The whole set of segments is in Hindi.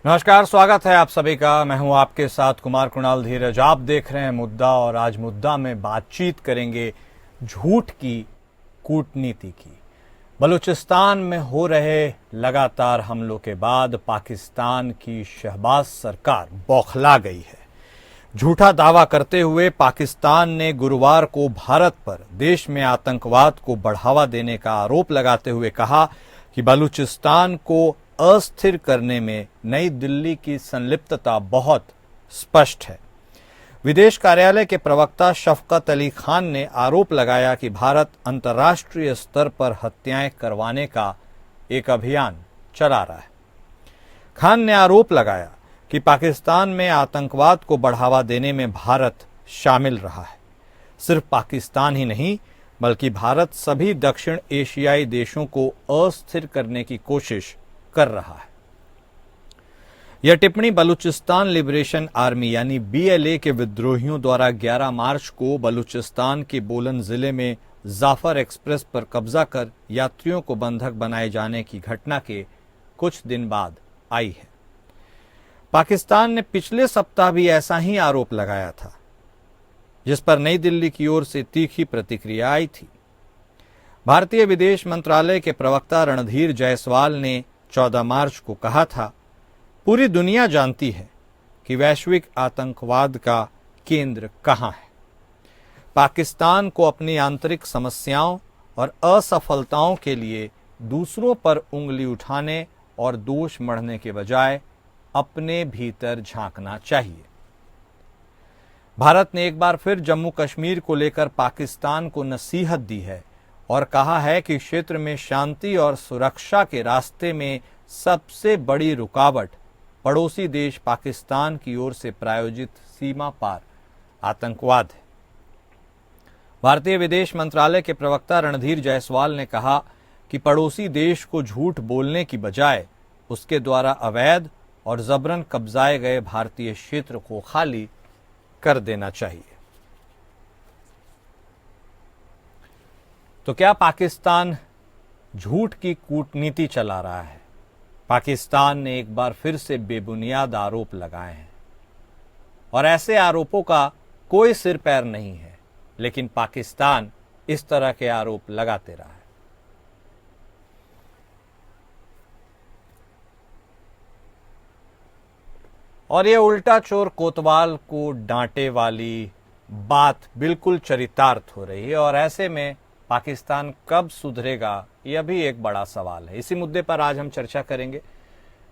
नमस्कार, स्वागत है आप सभी का। मैं हूं आपके साथ कुमार कुणाल धीरज। आप देख रहे हैं मुद्दा, और आज मुद्दा में बातचीत करेंगे झूठ की कूटनीति की। बलूचिस्तान में हो रहे लगातार हमलों के बाद पाकिस्तान की शहबाज सरकार बौखला गई है। झूठा दावा करते हुए पाकिस्तान ने गुरुवार को भारत पर देश में आतंकवाद को बढ़ावा देने का आरोप लगाते हुए कहा कि बलूचिस्तान को अस्थिर करने में नई दिल्ली की संलिप्तता बहुत स्पष्ट है। विदेश कार्यालय के प्रवक्ता शफकत अली खान ने आरोप लगाया कि भारत अंतर्राष्ट्रीय स्तर पर हत्याएं करवाने का एक अभियान चला रहा है। खान ने आरोप लगाया कि पाकिस्तान में आतंकवाद को बढ़ावा देने में भारत शामिल रहा है। सिर्फ पाकिस्तान ही नहीं, बल्कि भारत सभी दक्षिण एशियाई देशों को अस्थिर करने की कोशिश कर रहा है। यह टिप्पणी बलूचिस्तान लिबरेशन आर्मी यानी बीएलए के विद्रोहियों द्वारा 11 मार्च को बलूचिस्तान के बोलन जिले में जाफर एक्सप्रेस पर कब्जा कर यात्रियों को बंधक बनाए जाने की घटना के कुछ दिन बाद आई है। पाकिस्तान ने पिछले सप्ताह भी ऐसा ही आरोप लगाया था, जिस पर नई दिल्ली की ओर से तीखी प्रतिक्रिया आई थी। भारतीय विदेश मंत्रालय के प्रवक्ता रणधीर जायसवाल ने 14 मार्च को कहा था, पूरी दुनिया जानती है कि वैश्विक आतंकवाद का केंद्र कहां है। पाकिस्तान को अपनी आंतरिक समस्याओं और असफलताओं के लिए दूसरों पर उंगली उठाने और दोष मढ़ने के बजाय अपने भीतर झांकना चाहिए। भारत ने एक बार फिर जम्मू कश्मीर को लेकर पाकिस्तान को नसीहत दी है और कहा है कि क्षेत्र में शांति और सुरक्षा के रास्ते में सबसे बड़ी रुकावट पड़ोसी देश पाकिस्तान की ओर से प्रायोजित सीमा पार आतंकवाद है। भारतीय विदेश मंत्रालय के प्रवक्ता रणधीर जायसवाल ने कहा कि पड़ोसी देश को झूठ बोलने की बजाय उसके द्वारा अवैध और जबरन कब्जाए गए भारतीय क्षेत्र को खाली कर देना चाहिए। तो क्या पाकिस्तान झूठ की कूटनीति चला रहा है? पाकिस्तान ने एक बार फिर से बेबुनियाद आरोप लगाए हैं और ऐसे आरोपों का कोई सिर पैर नहीं है, लेकिन पाकिस्तान इस तरह के आरोप लगाते रहा है। और ये उल्टा चोर कोतवाल को डांटे वाली बात बिल्कुल चरितार्थ हो रही है, और ऐसे में पाकिस्तान कब सुधरेगा, यह भी एक बड़ा सवाल है। इसी मुद्दे पर आज हम चर्चा करेंगे,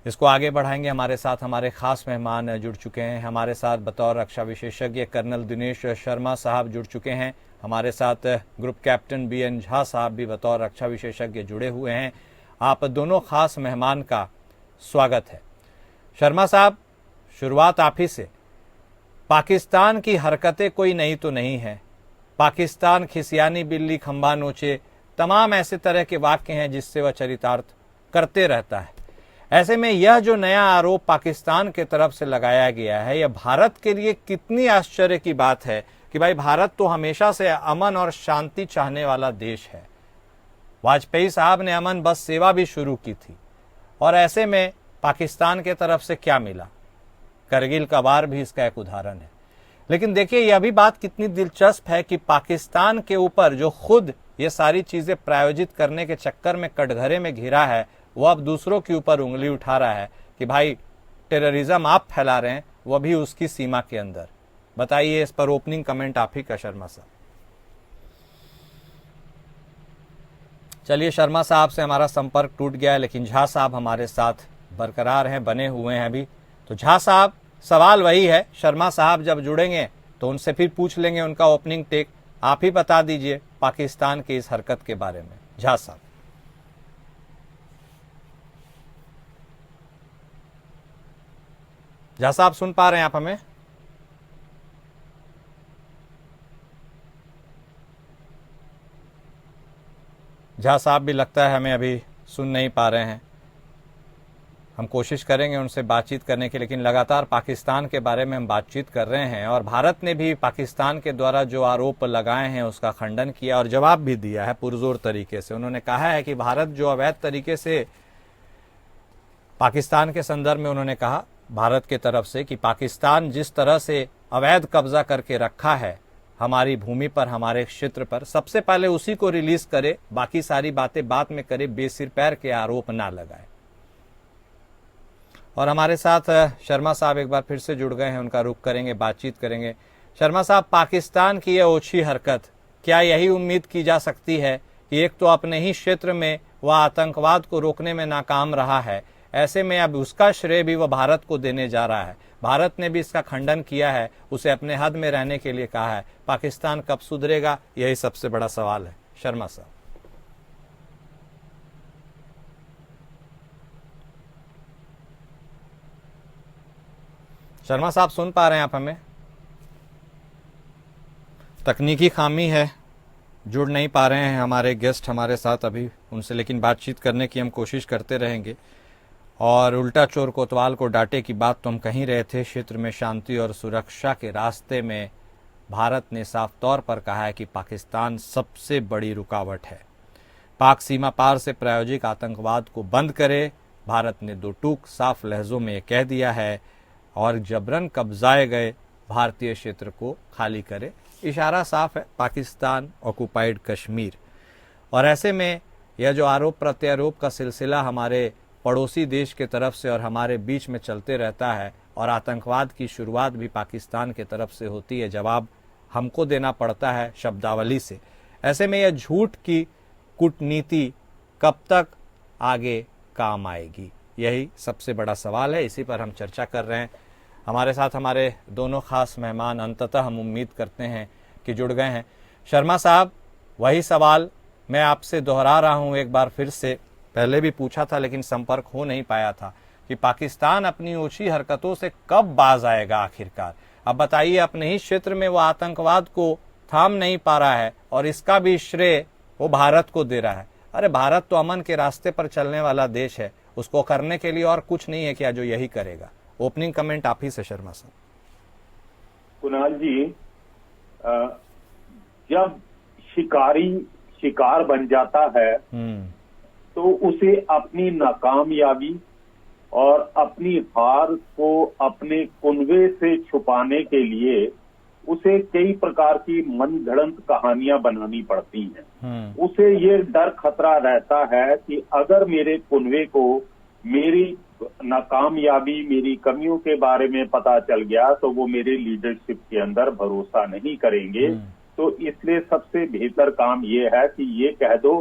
इसको आगे बढ़ाएंगे। हमारे साथ हमारे खास मेहमान जुड़ चुके हैं। हमारे साथ बतौर रक्षा विशेषज्ञ कर्नल दिनेश शर्मा साहब जुड़ चुके हैं। हमारे साथ ग्रुप कैप्टन बीएन झा साहब भी बतौर रक्षा विशेषज्ञ जुड़े हुए हैं। आप दोनों खास मेहमान का स्वागत है। शर्मा साहब, शुरुआत आप ही से। पाकिस्तान की हरकतें कोई नई तो नहीं है। पाकिस्तान खिसियानी बिल्ली खंबा नोचे, तमाम ऐसे तरह के वाक्य हैं जिससे वह चरितार्थ करते रहता है। ऐसे में यह जो नया आरोप पाकिस्तान के तरफ से लगाया गया है, यह भारत के लिए कितनी आश्चर्य की बात है कि भाई, भारत तो हमेशा से अमन और शांति चाहने वाला देश है। वाजपेयी साहब ने अमन बस सेवा भी शुरू की थी, और ऐसे में पाकिस्तान के तरफ से क्या मिला? करगिल का वार भी इसका एक उदाहरण है। लेकिन देखिए, यह भी बात कितनी दिलचस्प है कि पाकिस्तान के ऊपर जो खुद ये सारी चीजें प्रायोजित करने के चक्कर में कटघरे में घिरा है, वो अब दूसरों के ऊपर उंगली उठा रहा है कि भाई, टेररिज्म आप फैला रहे हैं, वह भी उसकी सीमा के अंदर। बताइए, इस पर ओपनिंग कमेंट आप ही का शर्मा साहब। चलिए, शर्मा साहब से हमारा संपर्क टूट गया है, लेकिन झा साहब हमारे साथ बरकरार हैं, बने हुए हैं अभी। तो झा साहब, सवाल वही है, शर्मा साहब जब जुड़ेंगे तो उनसे फिर पूछ लेंगे उनका ओपनिंग टेक। आप ही बता दीजिए पाकिस्तान की इस हरकत के बारे में, झा साहब। झा साहब, सुन पा रहे हैं आप हमें? झा साहब भी लगता है हमें अभी सुन नहीं पा रहे हैं। हम कोशिश करेंगे उनसे बातचीत करने की, लेकिन लगातार पाकिस्तान के बारे में हम बातचीत कर रहे हैं, और भारत ने भी पाकिस्तान के द्वारा जो आरोप लगाए हैं उसका खंडन किया और जवाब भी दिया है पुरजोर तरीके से। उन्होंने कहा है कि भारत जो अवैध तरीके से पाकिस्तान के संदर्भ में उन्होंने कहा भारत के तरफ से कि पाकिस्तान जिस तरह से अवैध कब्जा करके रखा है हमारी भूमि पर, हमारे क्षेत्र पर, सबसे पहले उसी को रिलीज करे, बाकी सारी बातें बाद में करे, बेसिर पैर के आरोप ना लगाए। और हमारे साथ शर्मा साहब एक बार फिर से जुड़ गए हैं, उनका रुख करेंगे, बातचीत करेंगे। शर्मा साहब, पाकिस्तान की यह ओछी हरकत, क्या यही उम्मीद की जा सकती है कि एक तो अपने ही क्षेत्र में वह आतंकवाद को रोकने में नाकाम रहा है, ऐसे में अब उसका श्रेय भी वह भारत को देने जा रहा है। भारत ने भी इसका खंडन किया है, उसे अपने हद में रहने के लिए कहा है। पाकिस्तान कब सुधरेगा, यही सबसे बड़ा सवाल है। शर्मा साहब। शर्मा साहब सुन पा रहे हैं आप हमें? तकनीकी खामी है, जुड़ नहीं पा रहे हैं हमारे गेस्ट हमारे साथ अभी उनसे, लेकिन बातचीत करने की हम कोशिश करते रहेंगे। और उल्टा चोर कोतवाल को डांटे की बात तो हम कहीं रहे थे। क्षेत्र में शांति और सुरक्षा के रास्ते में भारत ने साफ तौर पर कहा है कि पाकिस्तान सबसे बड़ी रुकावट है। पाक सीमा पार से प्रायोजित आतंकवाद को बंद करे, भारत ने दो टूक साफ लहजों में कह दिया है, और जबरन कब्जाए गए भारतीय क्षेत्र को खाली करे। इशारा साफ है, पाकिस्तान ऑक्युपाइड कश्मीर। और ऐसे में यह जो आरोप प्रत्यारोप का सिलसिला हमारे पड़ोसी देश के तरफ से और हमारे बीच में चलते रहता है, और आतंकवाद की शुरुआत भी पाकिस्तान के तरफ से होती है, जवाब हमको देना पड़ता है शब्दावली से। ऐसे में यह झूठ की कूटनीति कब तक आगे काम आएगी, यही सबसे बड़ा सवाल है। इसी पर हम चर्चा कर रहे हैं। हमारे साथ हमारे दोनों खास मेहमान अंततः हम उम्मीद करते हैं कि जुड़ गए हैं। शर्मा साहब, वही सवाल मैं आपसे दोहरा रहा हूं एक बार फिर से, पहले भी पूछा था लेकिन संपर्क हो नहीं पाया था, कि पाकिस्तान अपनी ओछी हरकतों से कब बाज आएगा आखिरकार। अब बताइए, अपने ही क्षेत्र में वो आतंकवाद को थाम नहीं पा रहा है और इसका भी श्रेय वो भारत को दे रहा है। अरे भारत तो अमन के रास्ते पर चलने वाला देश है, उसको करने के लिए और कुछ नहीं है क्या जो यही करेगा। ओपनिंग कमेंट आप ही से शर्मा साहब। कुणाल जी, जब शिकारी शिकार बन जाता है तो उसे अपनी नाकामयाबी और अपनी हार को अपने कुनबे से छुपाने के लिए उसे कई प्रकार की मनगढ़ंत कहानियां बनानी पड़ती हैं। उसे ये डर खतरा रहता है कि अगर मेरे कुनबे को मेरी नाकामयाबी, मेरी कमियों के बारे में पता चल गया तो वो मेरे लीडरशिप के अंदर भरोसा नहीं करेंगे। तो इसलिए सबसे बेहतर काम ये है कि ये कह दो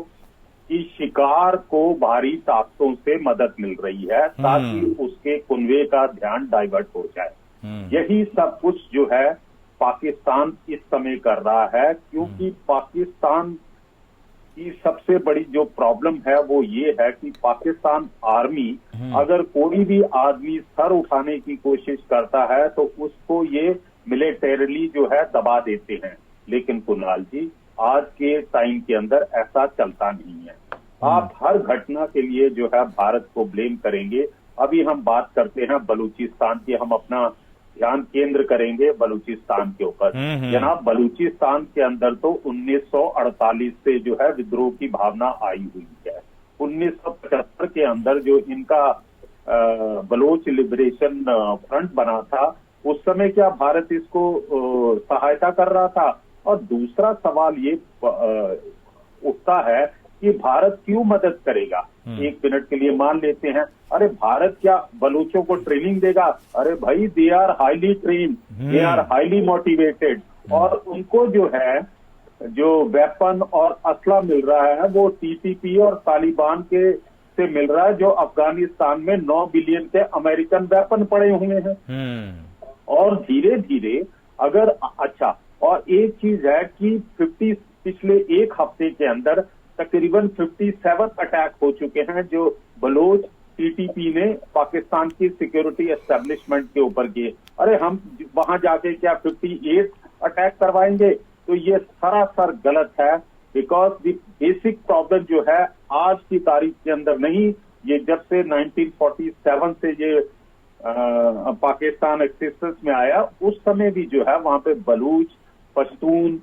कि शिकार को भारी ताकतों से मदद मिल रही है, ताकि उसके कुनबे का ध्यान डाइवर्ट हो जाए। यही सब कुछ जो है पाकिस्तान इस समय कर रहा है, क्योंकि पाकिस्तान की सबसे बड़ी जो प्रॉब्लम है वो ये है कि पाकिस्तान आर्मी अगर कोई भी आदमी सर उठाने की कोशिश करता है तो उसको ये मिलिटरीली जो है दबा देते हैं। लेकिन कुणाल जी, आज के टाइम के अंदर ऐसा चलता नहीं है। आप हर घटना के लिए जो है भारत को ब्लेम करेंगे। अभी हम बात करते हैं बलूचिस्तान की, हम अपना ध्यान केंद्र करेंगे बलूचिस्तान के ऊपर। जनाब, बलूचिस्तान के अंदर तो 1948 से जो है विद्रोह की भावना आई हुई है। 1975 के अंदर जो इनका बलोच लिबरेशन फ्रंट बना था, उस समय क्या भारत इसको सहायता कर रहा था? और दूसरा सवाल ये उठता है कि भारत क्यों मदद करेगा? एक मिनट के लिए मान लेते हैं, अरे भारत क्या बलूचों को ट्रेनिंग देगा? अरे भाई, they are highly train, they are highly motivated, और उनको जो है जो वेपन और असला मिल रहा है वो टीटीपी और तालिबान के से मिल रहा है, जो अफगानिस्तान में 9 बिलियन के अमेरिकन वेपन पड़े हुए हैं। और धीरे धीरे अगर अच्छा, और एक चीज है कि पिछले एक हफ्ते के अंदर तकरीबन 57 अटैक हो चुके हैं जो बलोच टीटीपी ने पाकिस्तान की सिक्योरिटी एस्टेब्लिशमेंट के ऊपर किए। अरे हम वहां जाके क्या 58 अटैक करवाएंगे? तो ये सरासर गलत है, बिकॉज द बेसिक प्रॉब्लम जो है आज की तारीख के अंदर नहीं, ये जब से 1947 से ये पाकिस्तान एक्सिस्टेंस में आया, उस समय भी जो है वहां पे बलूच, पश्तून,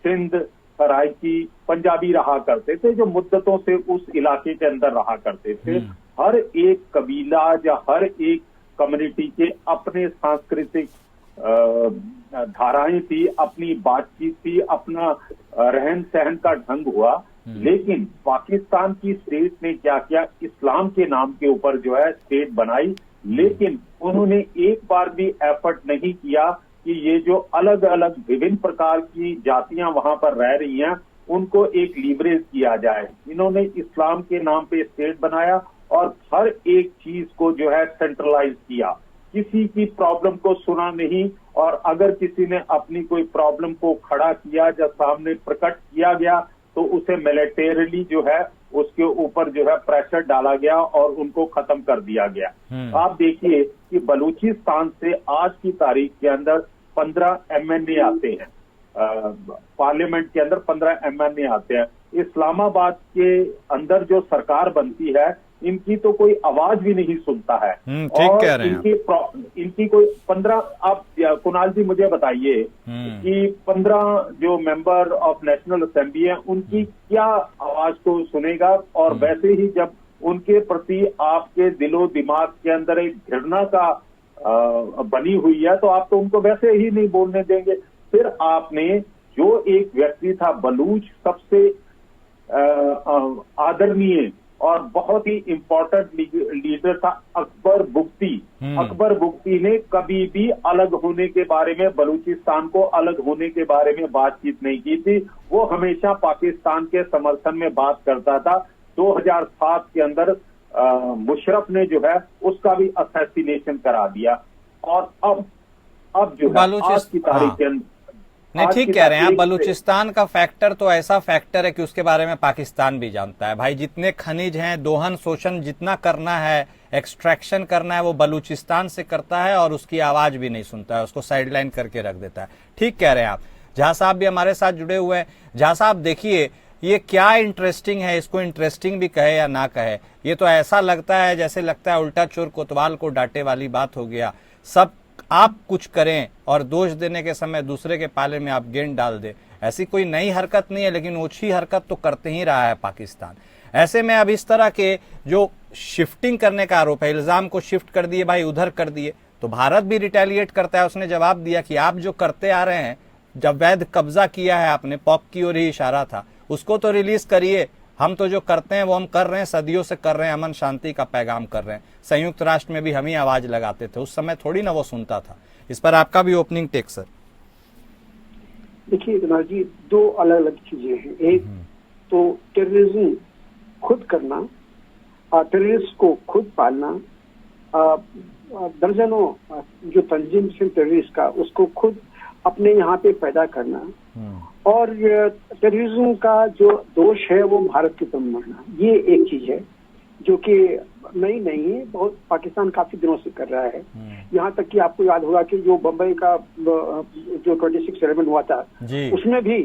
सिंध, सराइकी, पंजाबी रहा करते थे, जो मुद्दतों से उस इलाके के अंदर रहा करते थे। हर एक कबीला या हर एक कम्युनिटी के अपने सांस्कृतिक धाराएं थी, अपनी बातचीत थी, अपना रहन सहन का ढंग हुआ। लेकिन पाकिस्तान की स्टेट ने क्या किया, इस्लाम के नाम के ऊपर जो है स्टेट बनाई, लेकिन उन्होंने एक बार भी एफर्ट नहीं किया कि ये जो अलग अलग विभिन्न प्रकार की जातियां वहां पर रह रही हैं उनको एक लीवरेज किया जाए। इन्होंने इस्लाम के नाम पे स्टेट बनाया और हर एक चीज को जो है सेंट्रलाइज किया, किसी की प्रॉब्लम को सुना नहीं, और अगर किसी ने अपनी कोई प्रॉब्लम को खड़ा किया या सामने प्रकट किया गया तो उसे मिलिटरीली जो है उसके ऊपर जो है प्रेशर डाला गया और उनको खत्म कर दिया गया। आप देखिए कि बलूचिस्तान से आज की तारीख के अंदर 15 MNA आते हैं, पार्लियामेंट के अंदर 15 MNA आते हैं। इस्लामाबाद के अंदर जो सरकार बनती है इनकी तो कोई आवाज भी नहीं सुनता है। ठीक कह रहे हैं इनकी कोई 15, आप कुणाल जी मुझे बताइए कि 15 जो मेंबर ऑफ नेशनल असेंबली है उनकी क्या आवाज को सुनेगा। और वैसे ही जब उनके प्रति आपके दिलो दिमाग के अंदर एक घृणा का बनी हुई है तो आप तो उनको वैसे ही नहीं बोलने देंगे। फिर आपने जो एक व्यक्ति था बलूच, सबसे आदरणीय और बहुत ही इंपॉर्टेंट लीडर था अकबर बुगटी। अकबर बुगटी ने कभी भी अलग होने के बारे में, बलूचिस्तान को अलग होने के बारे में बातचीत नहीं की थी। वो हमेशा पाकिस्तान के समर्थन में बात करता था। 2007 के अंदर मुशर्रफ ने जो है उसका भी असैसिनेशन करा दिया। और अब जो है आज की तारीख के अंदर, नहीं ठीक कह रहे हैं आप, बलूचिस्तान का फैक्टर तो ऐसा फैक्टर है कि उसके बारे में पाकिस्तान भी जानता है। भाई जितने खनिज हैं, दोहन शोषण जितना करना है, एक्सट्रैक्शन करना है, वो बलूचिस्तान से करता है और उसकी आवाज भी नहीं सुनता है, उसको साइडलाइन करके रख देता है। ठीक कह रहे हैं आप। झा साहब भी हमारे साथ जुड़े हुए हैं। झा साहब देखिए, ये क्या इंटरेस्टिंग है, इसको इंटरेस्टिंग भी कहे या ना कहे, ये तो ऐसा लगता है जैसे लगता है उल्टा चोर कोतवाल को डांटे वाली बात हो गया। सब आप कुछ करें और दोष देने के समय दूसरे के पाले में आप गेंद डाल दे, ऐसी कोई नई हरकत नहीं है, लेकिन ओछी हरकत तो करते ही रहा है पाकिस्तान। ऐसे में अब इस तरह के जो शिफ्टिंग करने का आरोप है, इल्जाम को शिफ्ट कर दिए भाई, उधर कर दिए, तो भारत भी रिटेलिएट करता है। उसने जवाब दिया कि आप जो करते आ रहे हैं, जब वैध कब्जा किया है आपने, पॉक की ओर ही इशारा था, उसको तो रिलीज करिए। हम तो जो करते हैं वो हम कर रहे हैं, सदियों से कर रहे हैं, अमन शांति का पैगाम कर रहे हैं। संयुक्त राष्ट्र में भी हम ही आवाज लगाते थे, उस समय थोड़ी ना वो सुनता था। इस पर आपका भी ओपनिंग टेक सर। देखिए कुणाल जी, दो अलग अलग चीजें हैं। एक तो टेररिज्म खुद करना, टेररिस्ट को खुद पालना, दर्जनों जो तंजीम से टेररिस्ट का उसको खुद अपने यहाँ पे पैदा करना, और टेररिज्म का जो दोष है वो भारत की तरफ मरना, ये एक चीज है जो कि नई नहीं है, बहुत पाकिस्तान काफी दिनों से कर रहा है। यहाँ तक कि आपको याद होगा कि जो बम्बई का जो 26/11 हुआ था उसमें भी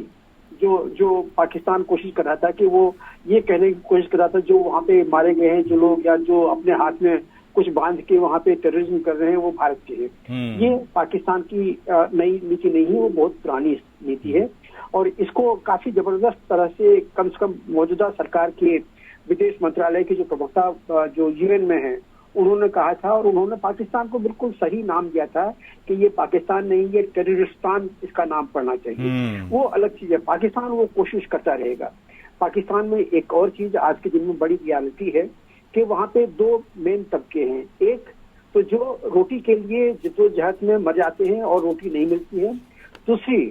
जो पाकिस्तान कोशिश कर रहा था कि वो ये कहने की कोशिश कर रहा था जो वहाँ पे मारे गए हैं जो लोग, या जो अपने हाथ में कुछ बांध के वहाँ पे टेररिज्म कर रहे हैं, वो भारत के हैं। ये पाकिस्तान की नई नीति नहीं है, वो बहुत पुरानी नीति है। और इसको काफी जबरदस्त तरह से कम मौजूदा सरकार के विदेश मंत्रालय के जो प्रवक्ता जो यूएन में है उन्होंने कहा था, और उन्होंने पाकिस्तान को बिल्कुल सही नाम दिया था कि ये पाकिस्तान नहीं, ये टेररिस्तान इसका नाम पड़ना चाहिए। वो अलग चीज है, पाकिस्तान वो कोशिश करता रहेगा। पाकिस्तान में एक और चीज आज के दिन में बड़ी रियलिटी है कि वहाँ पे दो मेन तबके हैं। एक तो जो रोटी के लिए जद्दोजहद में मर जाते हैं और रोटी नहीं मिलती है, दूसरी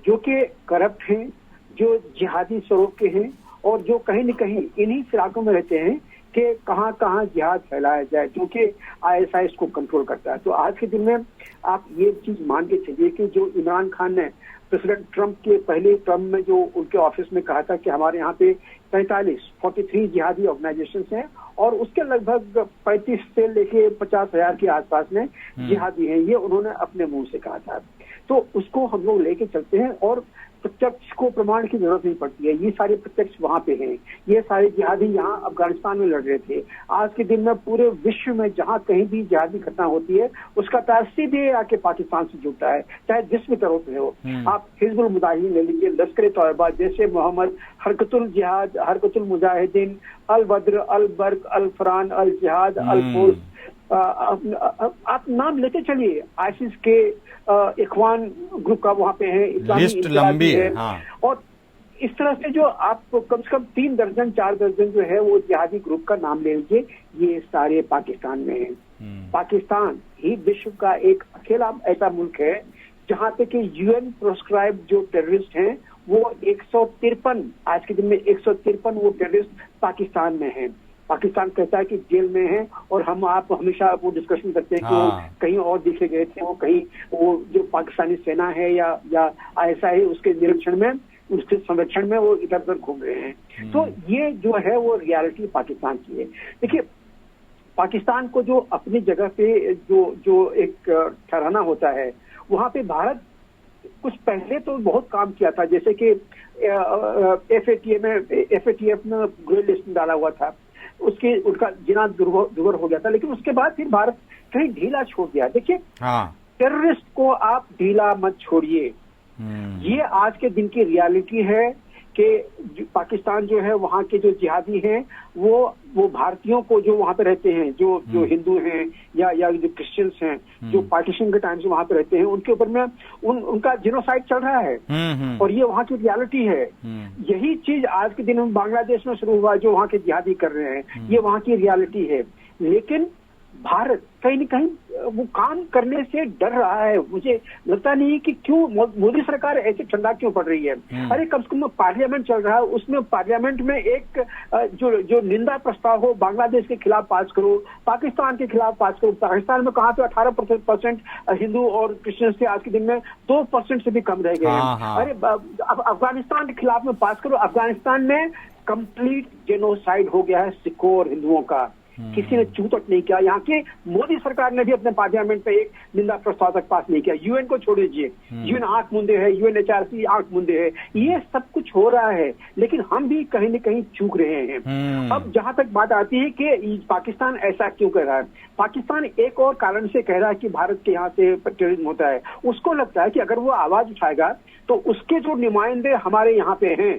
जो कि करप्ट हैं, जो जिहादी स्वरूप के हैं, और जो कहीं न कहीं इन्हीं फिराकों में रहते हैं कि कहाँ कहाँ जिहाद फैलाया जाए, जो कि ISIS को कंट्रोल करता है। तो आज के दिन में आप ये चीज मान के चलिए कि जो इमरान खान ने प्रेसिडेंट ट्रंप के पहले टर्म में जो उनके ऑफिस में कहा था कि हमारे यहाँ पे 43 जिहादी ऑर्गेनाइजेशन हैं, और उसके लगभग 35 से लेके 50,000 के आसपास में जिहादी हैं, ये उन्होंने अपने मुंह से कहा था। तो उसको हम लोग लेके चलते हैं, और प्रत्यक्ष को प्रमाण की जरूरत नहीं पड़ती है, ये सारे प्रत्यक्ष वहां पे हैं। ये सारे जिहादी यहाँ अफगानिस्तान में लड़ रहे थे। आज के दिन में पूरे विश्व में जहाँ कहीं भी जिहादी घटना होती है उसका तार सीधे आके पाकिस्तान से जुड़ता है, चाहे जिस भी तरह से हो। आप हिजबुल मुजाहिदीन ले लीजिए, लश्कर तौयबा, जैसे मोहम्मद, हरकतुल जिहाद, हरकतुल मुजाहिदीन, अल बद्र, अल बर्क, अल फरान, अल जिहाद, अल फोर्स, आप नाम लेते चलिए। आईसिस के इखवान ग्रुप का वहां पे है, लिस्ट लंबी है। हाँ। और इस तरह से जो आप कम से कम 3 दर्जन 4 दर्जन जो है वो जिहादी ग्रुप का नाम ले लीजिए, ये सारे पाकिस्तान में है। पाकिस्तान ही विश्व का एक अकेला ऐसा मुल्क है जहां पे कि यूएन प्रोस्क्राइब जो टेररिस्ट हैं वो 153, आज के दिन में 153 वो टेररिस्ट पाकिस्तान में हैं। पाकिस्तान कहता है कि जेल में है, और हम आप हमेशा वो डिस्कशन करते हैं कि वो कहीं और दिखे गए थे, वो कहीं वो जो पाकिस्तानी सेना है या आईएसआई उसके निरीक्षण में, उसके संरक्षण में वो इधर उधर घूम रहे हैं। तो ये जो है वो रियलिटी पाकिस्तान की है। देखिए, पाकिस्तान को जो अपनी जगह पे जो एक ठहराना होता है, वहां पे भारत कुछ पहले तो बहुत काम किया था, जैसे कि एफएटीएफ में ग्रे लिस्ट में डाला हुआ था, उनका जिना दुर्वर हो गया था, लेकिन उसके बाद फिर भारत कहीं ढीला छोड़ दिया। देखिए, टेररिस्ट को आप ढीला मत छोड़िए, ये आज के दिन की रियलिटी है कि पाकिस्तान जो है वहाँ के जो जिहादी हैं वो भारतीयों को जो वहाँ पे रहते हैं, जो हिंदू हैं या जो क्रिश्चियंस हैं, जो पार्टीशन के टाइम से वहाँ पे रहते हैं, उनके ऊपर में उनका जिनोसाइड चल रहा है, और ये वहाँ की रियलिटी है। यही चीज आज के दिन में बांग्लादेश में शुरू हुआ, जो वहाँ के जिहादी कर रहे हैं, ये वहाँ की रियलिटी है। लेकिन भारत कहीं न कहीं वो काम करने से डर रहा है। मुझे लगता नहीं कि क्यों मोदी सरकार ऐसे ठंडा क्यों पड़ रही है। अरे कम से कम पार्लियामेंट चल रहा है, उसमें पार्लियामेंट में एक जो निंदा प्रस्ताव हो बांग्लादेश के खिलाफ पास करो, पाकिस्तान के खिलाफ पास करो। पाकिस्तान में कहाँ पे 18% हिंदू और क्रिश्चियंस थे, आज के दिन में 2% से भी कम रह गए हैं। अरे अफगानिस्तान के खिलाफ में पास करो। अफगानिस्तान में कंप्लीट जेनोसाइड हो गया है सिखों और हिंदुओं का, किसी ने चू तक नहीं किया। यहाँ के मोदी सरकार ने भी अपने पार्लियामेंट पे एक निंदा प्रस्ताव तक पास नहीं किया। यूएन को छोड़ दीजिए, यूएन आंख मूंदे है, यूएनएचआरसी आंख मूंदे है। ये सब कुछ हो रहा है, लेकिन हम भी कहीं न कहीं चूक रहे हैं। अब जहां तक बात आती है कि पाकिस्तान ऐसा क्यों कर रहा है, पाकिस्तान एक और कारण से कह रहा है कि भारत के यहाँ से टेररिज्म होता है। उसको लगता है कि अगर वो आवाज उठाएगा तो उसके जो नुमाइंदे हमारे यहाँ पे हैं,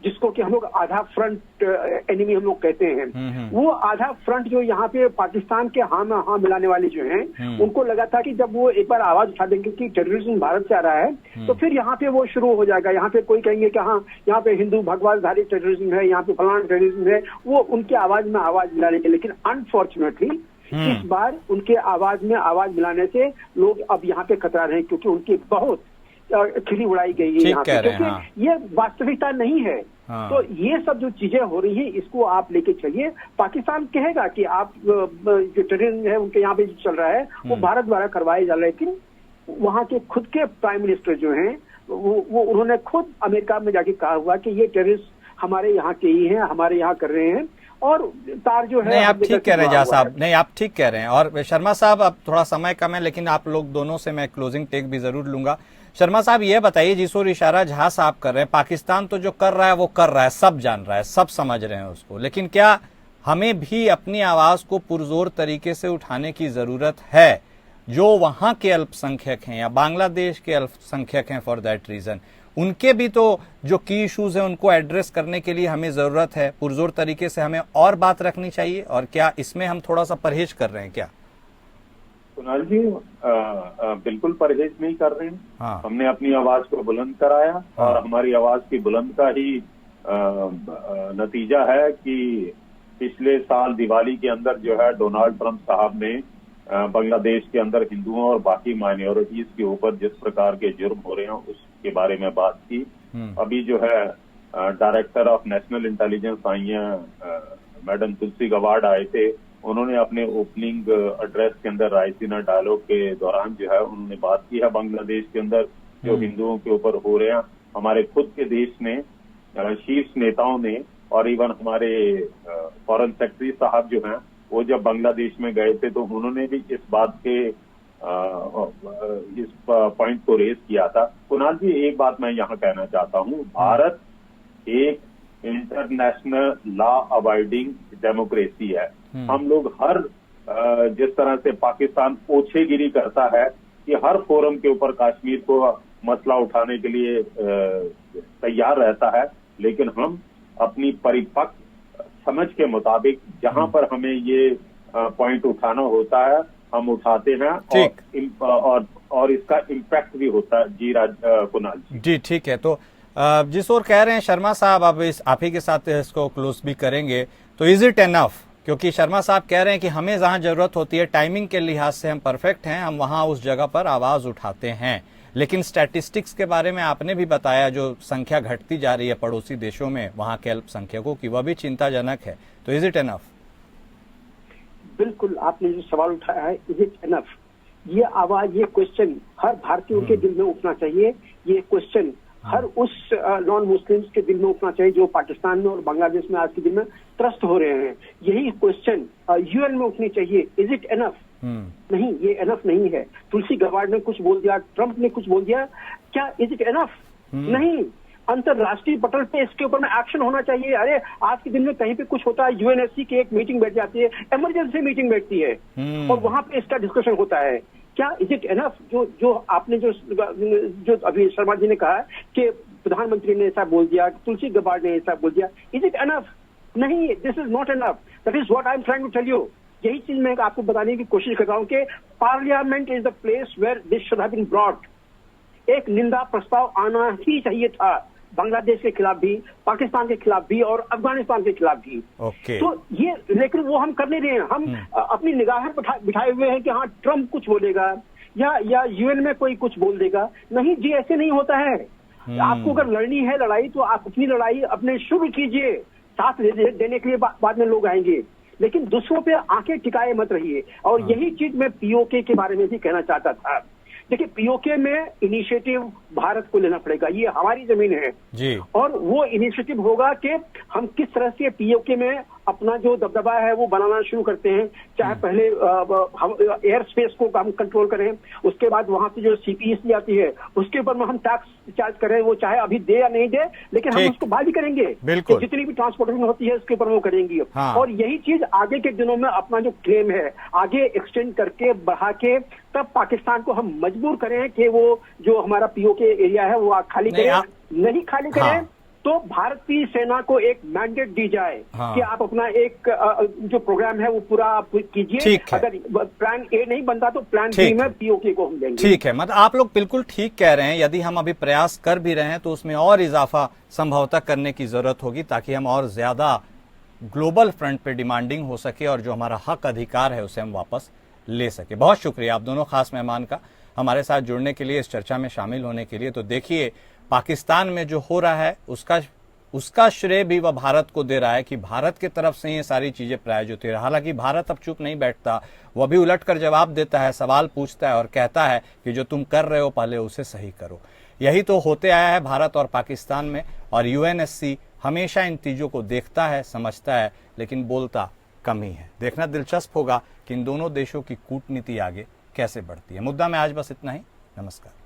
जिसको कि हम लोग आधा फ्रंट एनिमी हम लोग कहते हैं, वो आधा फ्रंट जो यहाँ पे पाकिस्तान के हाँ में हाँ मिलाने वाले जो हैं, उनको लगा था कि जब वो एक बार आवाज उठा देंगे कि टेररिज्म भारत से आ रहा है, तो फिर यहाँ पे वो शुरू हो जाएगा। यहाँ पे कोई कहेंगे कि हाँ यहाँ पे हिंदू भगवाधारी टेररिज्म है, यहाँ पे फलाना टेररिज्म है, वो उनके आवाज में आवाज मिला लेंगे। लेकिन अनफॉर्चुनेटली इस बार उनके आवाज में आवाज मिलाने से लोग अब यहाँ पे कतरा रहे हैं, क्योंकि उनकी बहुत खिली उड़ाई गई है यहाँ पे, क्योंकि ये वास्तविकता नहीं है। तो ये सब जो चीजें हो रही हैं, इसको आप लेके चलिए। पाकिस्तान कहेगा कि आप जो टेररिज्म है उनके यहाँ पे जो चल रहा है वो भारत द्वारा करवाए जा रहे हैं, लेकिन वहाँ के खुद के प्राइम मिनिस्टर जो हैं वो उन्होंने खुद अमेरिका में जाके कहा हुआ कि ये टेररिस्ट हमारे यहाँ के ही हैं, हमारे यहाँ कर रहे हैं। और तार जो है, नहीं आप ठीक कह रहे हैं झा साहब, नहीं आप ठीक कह रहे हैं। और शर्मा साहब, अब थोड़ा समय कम है, लेकिन आप लोग दोनों से मैं क्लोजिंग टेक भी जरूर लूंगा। शर्मा साहब ये बताइए, जिस ओर इशारा झा साहब कर रहे हैं, पाकिस्तान तो जो कर रहा है वो कर रहा है, सब जान रहा है, सब समझ रहे हैं उसको, लेकिन क्या हमें भी अपनी आवाज को पुरजोर तरीके से उठाने की जरूरत है? जो वहां के अल्पसंख्यक हैं या बांग्लादेश के अल्पसंख्यक हैं, फॉर दैट रीजन, उनके भी तो जो की इश्यूज है उनको एड्रेस करने के लिए हमें जरूरत है, पुरजोर तरीके से हमें और बात रखनी चाहिए। और क्या इसमें हम थोड़ा सा परहेज कर रहे हैं क्या? कुणाल जी, बिल्कुल परहेज नहीं कर रहे हैं। हमने अपनी आवाज को बुलंद कराया, और हमारी आवाज की बुलंद का ही नतीजा है कि पिछले साल दिवाली के अंदर जो है डोनाल्ड ट्रंप साहब ने बांग्लादेश के अंदर हिंदुओं और बाकी माइनॉरिटीज के ऊपर जिस प्रकार के जुर्म हो रहे हैं उसके बारे में बात की। अभी जो है डायरेक्टर ऑफ नेशनल इंटेलिजेंस आई हैं मैडम तुलसी गवाड आए थे, उन्होंने अपने ओपनिंग एड्रेस के अंदर रायसीना डायलॉग के दौरान जो है उन्होंने बात की है बांग्लादेश के अंदर जो हिंदुओं के ऊपर हो रहे हैं। हमारे खुद के देश में शीर्ष नेताओं ने और इवन हमारे फॉरेन सेक्रेटरी साहब जो हैं वो जब बांग्लादेश में गए थे तो उन्होंने भी इस बात के इस पॉइंट को रेज किया था। कुणाल जी, एक बात मैं यहाँ कहना चाहता हूँ, भारत एक इंटरनेशनल लॉ अबाइडिंग डेमोक्रेसी है। हम लोग हर जिस तरह से पाकिस्तान ओछेगिरी करता है कि हर फोरम के ऊपर कश्मीर को मसला उठाने के लिए तैयार रहता है, लेकिन हम अपनी परिपक्व समझ के मुताबिक जहां पर हमें ये पॉइंट उठाना होता है हम उठाते हैं, और इसका इम्पैक्ट भी होता है। जी कुणाल जी, ठीक है। तो जिस ओर कह रहे हैं शर्मा साहब, अब आप ही के साथ इसको क्लोज भी करेंगे, तो इज इट एनफ? क्योंकि शर्मा साहब कह रहे हैं कि हमें जहां जरूरत होती है, टाइमिंग के लिहाज से हम परफेक्ट हैं, हम वहां उस जगह पर आवाज उठाते हैं, लेकिन स्टैटिस्टिक्स के बारे में आपने भी बताया, जो संख्या घटती जा रही है पड़ोसी देशों में वहां के अल्पसंख्यकों की, वह भी चिंताजनक है। तो इज इट एनफ? बिल्कुल, आपने जो सवाल उठाया है, इज इट एनफ, ये आवाज, ये क्वेश्चन हर भारतीयों के दिल में उठना चाहिए। ये क्वेश्चन हर उस नॉन मुस्लिम्स के दिल में उठना चाहिए जो पाकिस्तान में और बांग्लादेश में आज के दिन में त्रस्त हो रहे हैं। यही क्वेश्चन यूएन में उठनी चाहिए। Is it enough? नहीं, ये एनफ नहीं है। तुलसी गबार्ड ने कुछ बोल दिया, ट्रंप ने कुछ बोल दिया, क्या इज इट एनफ? नहीं, अंतरराष्ट्रीय पटल पे इसके ऊपर में एक्शन होना चाहिए। अरे आज के दिन में कहीं पे कुछ होता है, यूएनएससी की एक मीटिंग बैठ जाती है, इमरजेंसी मीटिंग बैठती है और वहां पे इसका डिस्कशन होता है। क्या इज इट एनफ? जो आपने जो अभी शर्मा जी ने कहा कि प्रधानमंत्री ने ऐसा बोल दिया, तुलसी गबार्ड ने ऐसा बोल दिया, इज इट एनफ? नहीं, this is not enough. That is what I am trying to tell you. यही चीज मैं आपको बताने की कोशिश कर रहा हूँ कि parliament is the place where this should have been brought. एक निंदा प्रस्ताव आना ही चाहिए था, बांग्लादेश के खिलाफ भी, पाकिस्तान के खिलाफ भी और अफगानिस्तान के खिलाफ भी। तो ये, लेकिन वो हम कर नहीं रहे हैं। हम अपनी निगाहें बिठाए हुए हैं कि हाँ ट्रंप कुछ बोलेगा या यूएन में कोई कुछ बोल देगा। नहीं जी, ऐसे नहीं होता है। आपको अगर लड़नी है लड़ाई, तो आप अपनी लड़ाई अपने शुरू कीजिए, साथ देने के लिए बाद में लोग आएंगे, लेकिन दूसरों पे आंखें टिकाए मत रहिए। और यही चीज मैं पीओके के बारे में भी कहना चाहता था। देखिए, पीओके में इनिशिएटिव भारत को लेना पड़ेगा, ये हमारी जमीन है जी। और वो इनिशिएटिव होगा कि हम किस तरह से पीओके में अपना जो दबदबा है वो बनाना शुरू करते हैं। चाहे पहले हम एयर स्पेस को हम कंट्रोल करें, उसके बाद वहां से जो सीपीईसी आती है उसके ऊपर में हम टैक्स चार्ज करें, वो चाहे अभी दे या नहीं दे, लेकिन हम उसको बाहर भी करेंगे। तो जितनी भी ट्रांसपोर्टेशन होती है उसके ऊपर वो करेंगे। और यही चीज आगे के दिनों में अपना जो क्लेम है आगे एक्सटेंड करके बढ़ा के तब पाकिस्तान को हम मजबूर करें कि वो जो हमारा पीओके एरिया है वो खाली करें। नहीं खाली करें तो भारतीय सेना को एक मैंडेट दी जाए कि आप अपना एक जो प्रोग्राम है वो पूरा कीजिए। अगर प्लान ए नहीं बनता तो प्लान बी में पीओके को हम देंगे। ठीक है, मतलब आप लोग बिल्कुल ठीक कह रहे हैं। यदि हम अभी प्रयास कर भी रहे हैं तो उसमें और इजाफा संभवतः करने की जरूरत होगी, ताकि हम और ज्यादा ग्लोबल फ्रंट पे डिमांडिंग हो सके और जो हमारा हक अधिकार है उसे हम वापस ले सके। बहुत शुक्रिया आप दोनों खास मेहमान का हमारे साथ जुड़ने के लिए, इस चर्चा में शामिल होने के लिए। तो देखिए, पाकिस्तान में जो हो रहा है उसका श्रेय भी वह भारत को दे रहा है कि भारत की तरफ से ये सारी चीजें प्रायोजित हुई। हालांकि भारत अब चुप नहीं बैठता, वह भी उलट कर जवाब देता है, सवाल पूछता है और कहता है कि जो तुम कर रहे हो पहले उसे सही करो। यही तो होते आया है भारत और पाकिस्तान में, और यूएनएससी हमेशा इन चीजों को देखता है, समझता है, लेकिन बोलता कम ही है। देखना दिलचस्प होगा कि इन दोनों देशों की कूटनीति आगे कैसे बढ़ती है। मुद्दा में आज बस इतना ही। नमस्कार।